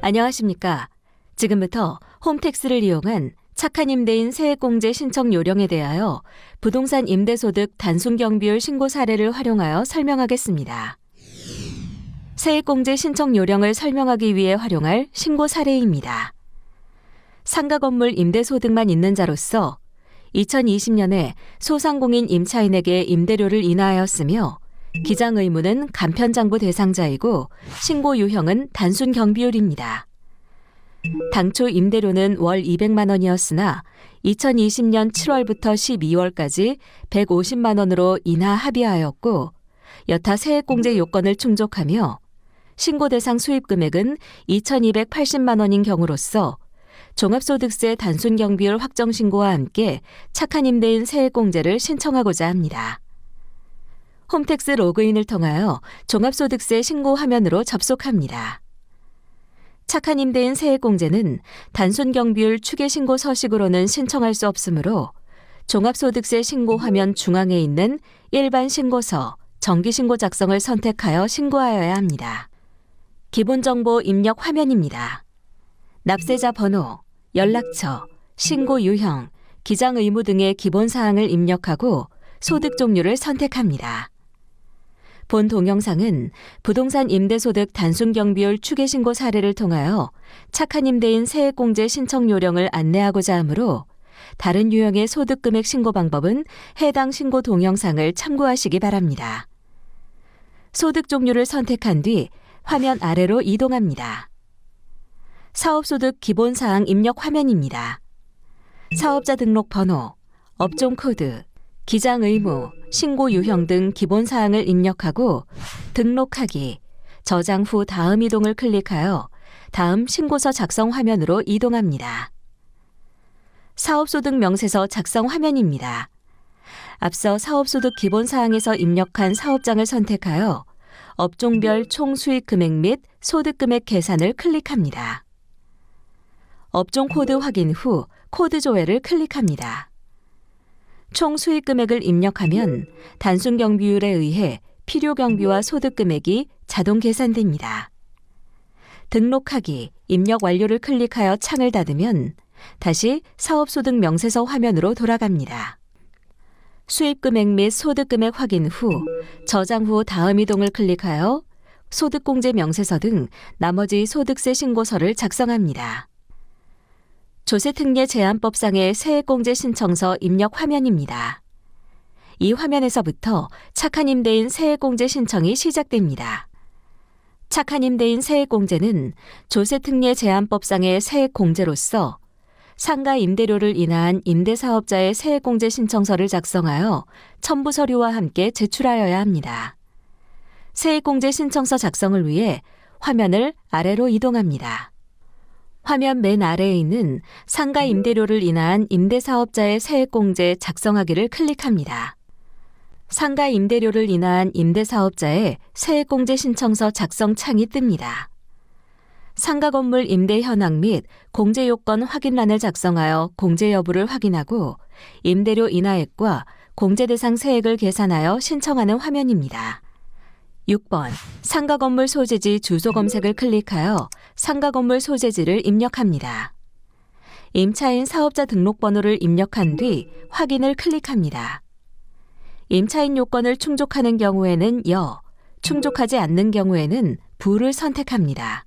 안녕하십니까. 지금부터 홈택스를 이용한 착한 임대인 세액공제 신청 요령에 대하여 부동산 임대소득 단순경비율 신고 사례를 활용하여 설명하겠습니다. 세액공제 신청 요령을 설명하기 위해 활용할 신고 사례입니다. 상가 건물 임대소득만 있는 자로서 2020년에 소상공인 임차인에게 임대료를 인하하였으며 기장 의무는 간편장부 대상자이고 신고 유형은 단순 경비율입니다. 당초 임대료는 월 200만 원이었으나 2020년 7월부터 12월까지 150만 원으로 인하 합의하였고 여타 세액공제 요건을 충족하며 신고 대상 수입 금액은 2,280만 원인 경우로서 종합소득세 단순 경비율 확정 신고와 함께 착한 임대인 세액공제를 신청하고자 합니다. 홈택스 로그인을 통하여 종합소득세 신고 화면으로 접속합니다. 착한 임대인 세액공제는 단순 경비율 추계 신고 서식으로는 신청할 수 없으므로 종합소득세 신고 화면 중앙에 있는 일반 신고서, 정기신고 작성을 선택하여 신고하여야 합니다. 기본정보 입력 화면입니다. 납세자 번호, 연락처, 신고 유형, 기장 의무 등의 기본사항을 입력하고 소득 종류를 선택합니다. 본 동영상은 부동산 임대소득 단순경비율 추계신고 사례를 통하여 착한 임대인 세액공제 신청 요령을 안내하고자 하므로 다른 유형의 소득금액 신고 방법은 해당 신고 동영상을 참고하시기 바랍니다. 소득 종류를 선택한 뒤 화면 아래로 이동합니다. 사업소득 기본사항 입력 화면입니다. 사업자 등록 번호, 업종 코드, 기장 의무, 신고 유형 등 기본사항을 입력하고 등록하기, 저장 후 다음 이동을 클릭하여 다음 신고서 작성 화면으로 이동합니다. 사업소득 명세서 작성 화면입니다. 앞서 사업소득 기본사항에서 입력한 사업장을 선택하여 업종별 총 수익 금액 및 소득 금액 계산을 클릭합니다. 업종 코드 확인 후 코드 조회를 클릭합니다. 총 수익 금액을 입력하면 단순 경비율에 의해 필요 경비와 소득 금액이 자동 계산됩니다. 등록하기, 입력 완료를 클릭하여 창을 닫으면 다시 사업소득 명세서 화면으로 돌아갑니다. 수입 금액 및 소득 금액 확인 후 저장 후 다음 이동을 클릭하여 소득공제 명세서 등 나머지 소득세 신고서를 작성합니다. 조세특례 제한법상의 세액공제 신청서 입력 화면입니다. 이 화면에서부터 착한 임대인 세액공제 신청이 시작됩니다. 착한 임대인 세액공제는 조세특례 제한법상의 세액공제로서 상가 임대료를 인하한 임대사업자의 세액공제 신청서를 작성하여 첨부 서류와 함께 제출하여야 합니다. 세액공제 신청서 작성을 위해 화면을 아래로 이동합니다. 화면 맨 아래에 있는 상가 임대료를 인하한 임대사업자의 세액공제 작성하기를 클릭합니다. 상가 임대료를 인하한 임대사업자의 세액공제 신청서 작성 창이 뜹니다. 상가 건물 임대 현황 및 공제 요건 확인란을 작성하여 공제 여부를 확인하고 임대료 인하액과 공제 대상 세액을 계산하여 신청하는 화면입니다. 6번 상가 건물 소재지 주소 검색을 클릭하여 상가 건물 소재지를 입력합니다. 임차인 사업자 등록번호를 입력한 뒤 확인을 클릭합니다. 임차인 요건을 충족하는 경우에는 여, 충족하지 않는 경우에는 부를 선택합니다.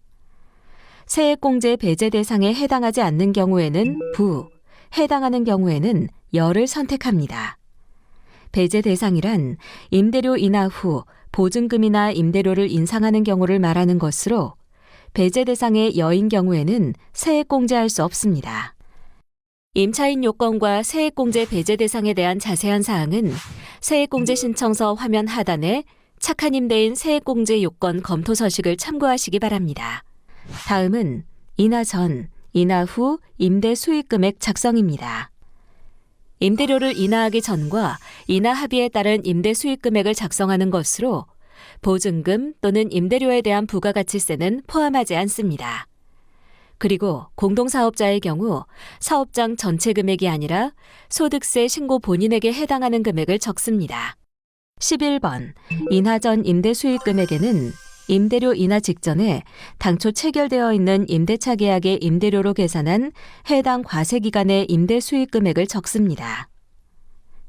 세액공제 배제 대상에 해당하지 않는 경우에는 부, 해당하는 경우에는 여를 선택합니다. 배제 대상이란 임대료 인하 후 보증금이나 임대료를 인상하는 경우를 말하는 것으로 배제 대상의 여인 경우에는 세액공제할 수 없습니다. 임차인 요건과 세액공제 배제 대상에 대한 자세한 사항은 세액공제 신청서 화면 하단에 착한 임대인 세액공제 요건 검토 서식을 참고하시기 바랍니다. 다음은 인하 전, 인하 후 임대 수익 금액 작성입니다. 임대료를 인하하기 전과 인하 합의에 따른 임대 수익 금액을 작성하는 것으로 보증금 또는 임대료에 대한 부가가치세는 포함하지 않습니다. 그리고 공동사업자의 경우 사업장 전체 금액이 아니라 소득세 신고 본인에게 해당하는 금액을 적습니다. 11번 인하 전 임대 수익 금액에는 임대료 인하 직전에 당초 체결되어 있는 임대차 계약의 임대료로 계산한 해당 과세 기간의 임대 수익 금액을 적습니다.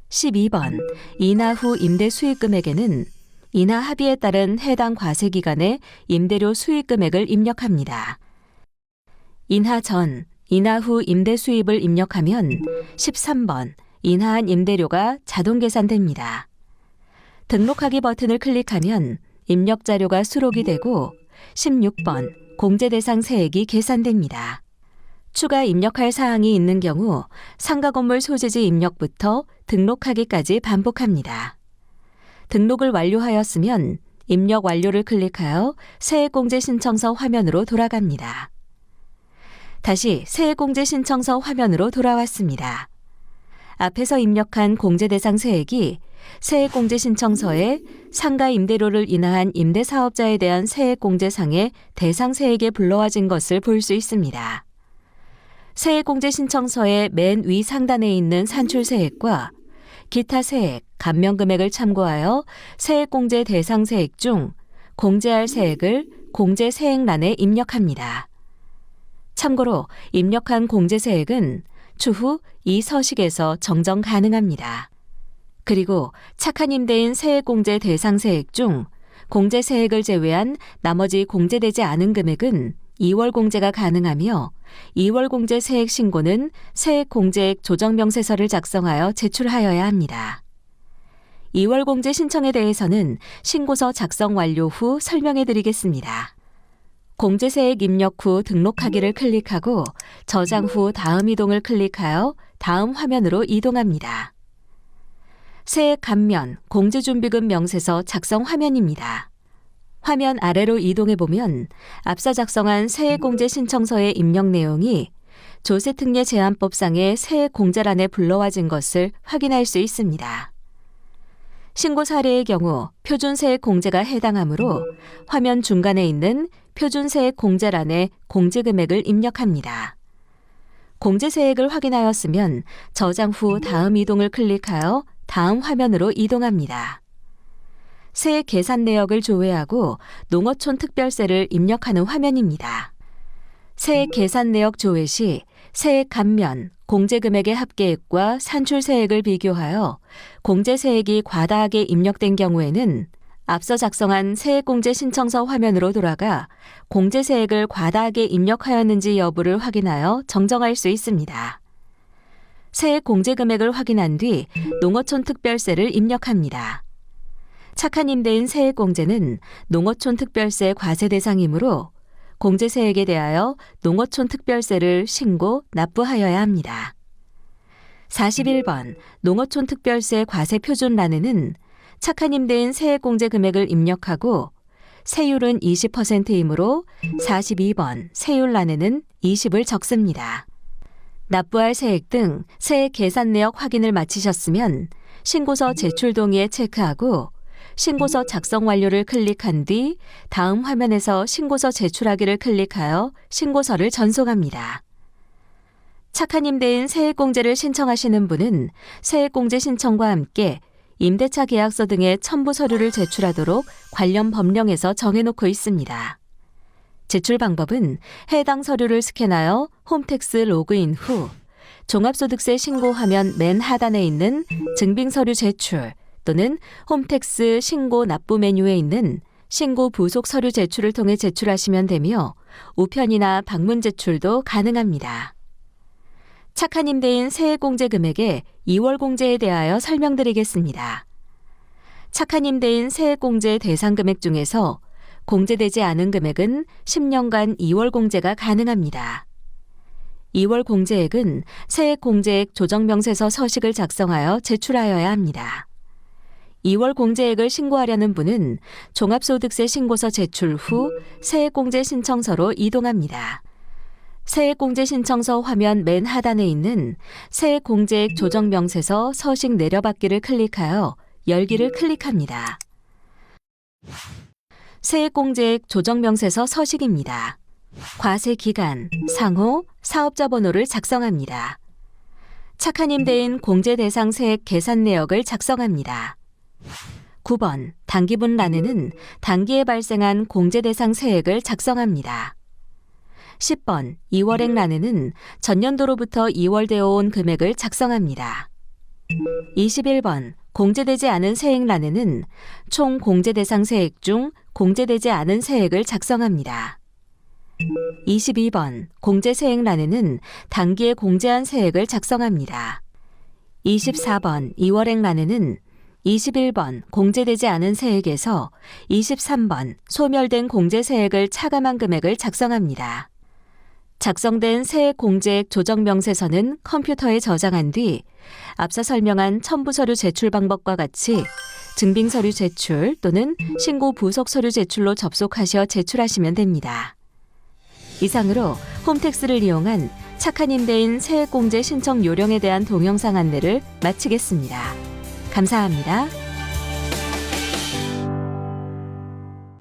12번 인하 후 임대 수익 금액에는 인하 합의에 따른 해당 과세 기간의 임대료 수익 금액을 입력합니다. 인하 전, 인하 후 임대 수입을 입력하면 13번 인하한 임대료가 자동 계산됩니다. 등록하기 버튼을 클릭하면 입력 자료가 수록이 되고 16번 공제 대상 세액이 계산됩니다. 추가 입력할 사항이 있는 경우 상가 건물 소재지 입력부터 등록하기까지 반복합니다. 등록을 완료하였으면 입력 완료를 클릭하여 세액공제 신청서 화면으로 돌아갑니다. 다시 세액공제 신청서 화면으로 돌아왔습니다. 앞에서 입력한 공제 대상 세액이 세액공제 신청서에 상가 임대료를 인하한 임대사업자에 대한 세액공제상의 대상 세액에 불러와진 것을 볼 수 있습니다. 세액공제 신청서의 맨 위 상단에 있는 산출세액과 기타 세액, 감면금액을 참고하여 세액공제 대상 세액 중 공제할 세액을 공제세액란에 입력합니다. 참고로 입력한 공제세액은 추후 이 서식에서 정정 가능합니다. 그리고 착한 임대인 세액공제 대상 세액 중 공제세액을 제외한 나머지 공제되지 않은 금액은 2월 공제가 가능하며 2월 공제 세액 신고는 세액공제액 조정명세서를 작성하여 제출하여야 합니다. 2월 공제 신청에 대해서는 신고서 작성 완료 후 설명해 드리겠습니다. 공제세액 입력 후 등록하기를 클릭하고 저장 후 다음 이동을 클릭하여 다음 화면으로 이동합니다. 세액 감면, 공제준비금 명세서 작성 화면입니다. 화면 아래로 이동해 보면 앞서 작성한 세액공제 신청서의 입력 내용이 조세특례 제한법상의 세액공제란에 불러와진 것을 확인할 수 있습니다. 신고 사례의 경우 표준세액 공제가 해당하므로 화면 중간에 있는 표준세액 공제란에 공제금액을 입력합니다. 공제세액을 확인하였으면 저장 후 다음 이동을 클릭하여 다음 화면으로 이동합니다. 세액 계산 내역을 조회하고 농어촌 특별세를 입력하는 화면입니다. 세액 계산 내역 조회 시 세액 감면, 공제금액의 합계액과 산출세액을 비교하여 공제세액이 과다하게 입력된 경우에는 앞서 작성한 세액공제 신청서 화면으로 돌아가 공제세액을 과다하게 입력하였는지 여부를 확인하여 정정할 수 있습니다. 세액 공제금액을 확인한 뒤 농어촌 특별세를 입력합니다. 착한 임대인 세액공제는 농어촌 특별세 과세 대상이므로 공제세액에 대하여 농어촌 특별세를 신고, 납부하여야 합니다. 41번 농어촌 특별세 과세 표준란에는 착한 임대인 세액공제 금액을 입력하고 세율은 20%이므로 42번 세율란에는 20을 적습니다. 납부할 세액 등 세액 계산 내역 확인을 마치셨으면 신고서 제출 동의에 체크하고 신고서 작성 완료를 클릭한 뒤 다음 화면에서 신고서 제출하기를 클릭하여 신고서를 전송합니다. 착한 임대인 세액공제를 신청하시는 분은 세액공제 신청과 함께 임대차 계약서 등의 첨부 서류를 제출하도록 관련 법령에서 정해놓고 있습니다. 제출 방법은 해당 서류를 스캔하여 홈택스 로그인 후 종합소득세 신고 화면 맨 하단에 있는 증빙서류 제출 또는 홈택스 신고 납부 메뉴에 있는 신고 부속 서류 제출을 통해 제출하시면 되며 우편이나 방문 제출도 가능합니다. 착한 임대인 세액공제 금액의 2월 공제에 대하여 설명드리겠습니다. 착한 임대인 세액공제 대상 금액 중에서 공제되지 않은 금액은 10년간 2월 공제가 가능합니다. 2월 공제액은 세액공제액 조정명세서 서식을 작성하여 제출하여야 합니다. 2월 공제액을 신고하려는 분은 종합소득세 신고서 제출 후 세액공제 신청서로 이동합니다. 세액공제 신청서 화면 맨 하단에 있는 세액공제액 조정명세서 서식 내려받기를 클릭하여 열기를 클릭합니다. 세액공제액 조정명세서 서식입니다. 과세기간, 상호, 사업자 번호를 작성합니다. 착한 임대인 공제 대상 세액 계산 내역을 작성합니다. 9번 당기분란에는 당기에 발생한 공제 대상 세액을 작성합니다. 10번 이월액란에는 전년도로부터 이월되어 온 금액을 작성합니다. 21번 공제되지 않은 세액란에는 총 공제 대상 세액 중 공제되지 않은 세액을 작성합니다. 22번 공제 세액란에는 당기에 공제한 세액을 작성합니다. 24번 이월액란에는 21번 공제되지 않은 세액에서 23번 소멸된 공제 세액을 차감한 금액을 작성합니다. 작성된 세액 공제액 조정 명세서는 컴퓨터에 저장한 뒤 앞서 설명한 첨부 서류 제출 방법과 같이 증빙 서류 제출 또는 신고 부속 서류 제출로 접속하셔 제출하시면 됩니다. 이상으로 홈택스를 이용한 착한 임대인 세액 공제 신청 요령에 대한 동영상 안내를 마치겠습니다. 감사합니다.